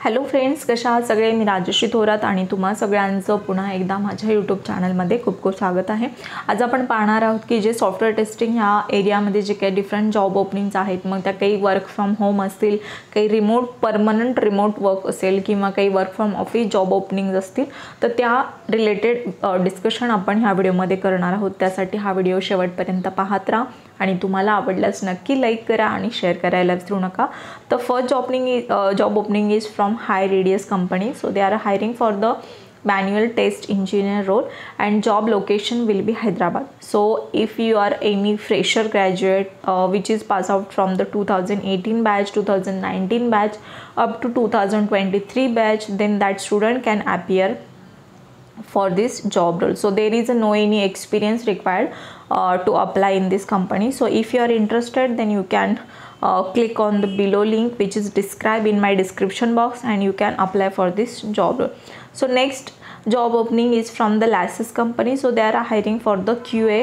Hello friends, कशा आहात सगळे? मी राजश्री थोरात आणि तुम्हा सगळ्यांचं पुन्हा एकदा माझ्या यूट्यूब चॅनलमध्ये खूप खूप स्वागत आहे. आज आपण पाहणार आहोत की जे सॉफ्टवेअर टेस्टिंग ह्या एरियामध्ये जे काही डिफरंट जॉब ओपनिंग्स आहेत, मग त्या काही वर्क फ्रॉम होम असतील, काही परमनंट रिमोट वर्क असेल किंवा काही work from office job openings असतील, तर त्या रिलेटेड डिस्कशन आपण ह्या व्हिडिओमध्ये करणार आहोत. त्यासाठी हा व्हिडिओ शेवटपर्यंत पाहत राहा आणि तुम्हाला आवडल्यास नक्की लाईक करा आणि शेअर करायला विसरू नका. तर first job opening is from HighRadius company. So they are hiring for the manual test engineer role and job location will be Hyderabad. So if you are any fresher graduate which is pass out from the 2018 batch, 2019 batch up to 2023 batch, then that student can appear for this job role. So there is no any experience required to apply in this company. So if you are interested, then you can click on the below link which is described in my description box and you can apply for this job role. So next job opening is from the Lassus company. So they are hiring for the QA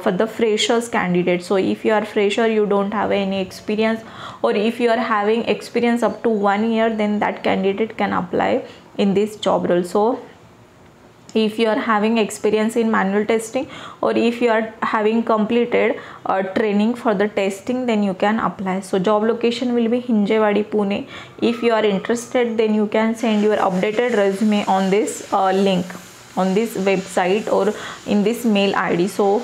for the freshers candidate. So if you are fresher, you don't have any experience, or if you are having experience up to 1 year, then that candidate can apply in this job role. So if you are having experience in manual testing, or if you are having completed training for the testing, then you can apply. So job location will be Hinjewadi, Pune. If you are interested, then you can send your updated resume on this link on this website or in this mail ID. So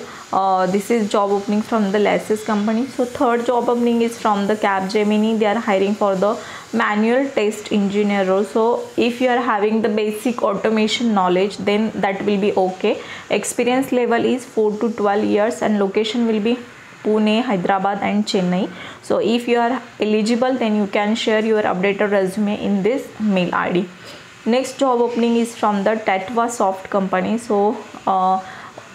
this is job opening from the Lassus company. So third job opening is from the Capgemini. They are hiring for the manual test engineer role. So if you are having the basic automation knowledge, then that will be okay. Experience level is 4 to 12 years and location will be Pune, Hyderabad and Chennai. So if you are eligible, then you can share your updated resume in this mail ID. Next job opening is from the Tatva Soft company. So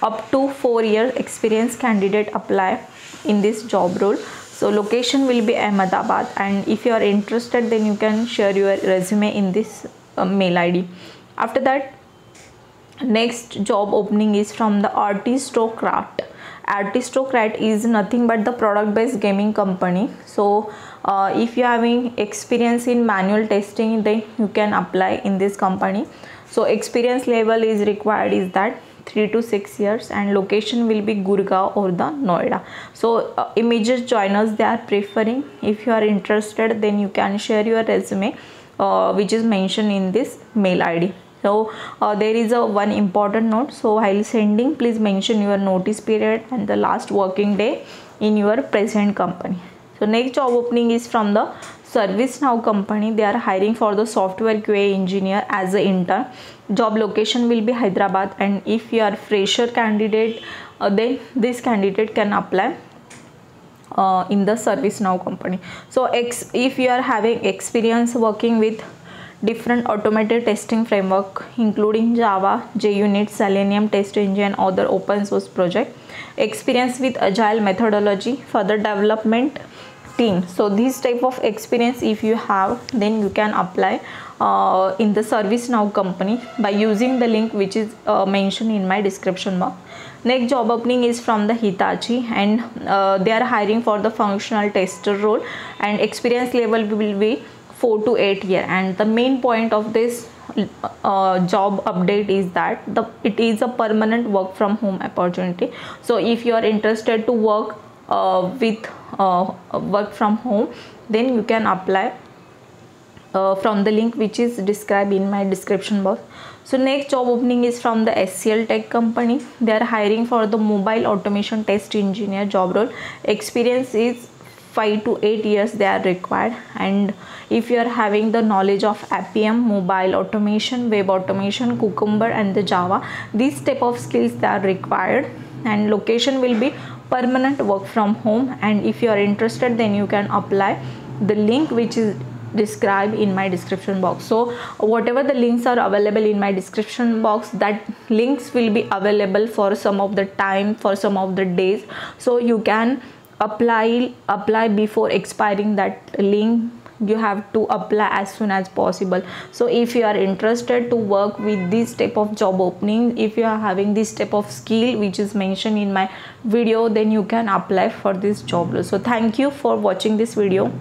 up to 4 year experience candidate apply in this job role. So location will be Ahmedabad, and if you are interested, then you can share your resume in this mail ID. After that, next job opening is from the Artistocrat. Artistocrat is nothing but the product based gaming company. So if you are having experience in manual testing, then you can apply in this company. So experience level is required is that 3 to 6 years and location will be Gurgaon or the Noida. So immediate joiners they are preferring. If you are interested, then you can share your resume which is mentioned in this mail ID. So there is a one important note. So while sending, please mention your notice period and the last working day in your present company. So next job opening is from the ServiceNow company. They are hiring for the software QA engineer as an intern. Job location will be Hyderabad, and if you are fresher candidate, then this candidate can apply in the ServiceNow company. So if you are having experience working with different automated testing framework including Java, JUnit, Selenium, Test Engine, other open source project, experience with agile methodology for the development team. So this type of experience if you have, then you can apply in the ServiceNow company by using the link which is mentioned in my description box. Next job opening is from the Hitachi, and they are hiring for the functional tester role, and experience level will be 4 to 8 year. And the main point of this job update is that it is a permanent work from home opportunity. So if you are interested to work with work from home, then you can apply from the link which is described in my description box. So next job opening is from the SCL Tech company. They are hiring for the mobile automation test engineer job role. Experience is 5 to 8 years they are required, and if you are having the knowledge of Appium, mobile automation, web automation, Cucumber and the Java, these type of skills they are required, and location will be permanent work from home. And if you are interested, then you can apply the link which is described in my description box. So whatever the links are available in my description box, that links will be available for some of the time, for some of the days. So you can apply before expiring that link. You have to apply as soon as possible. So if you are interested to work with this type of job opening, if you are having this type of skill which is mentioned in my video, then you can apply for this job. So thank you for watching this video.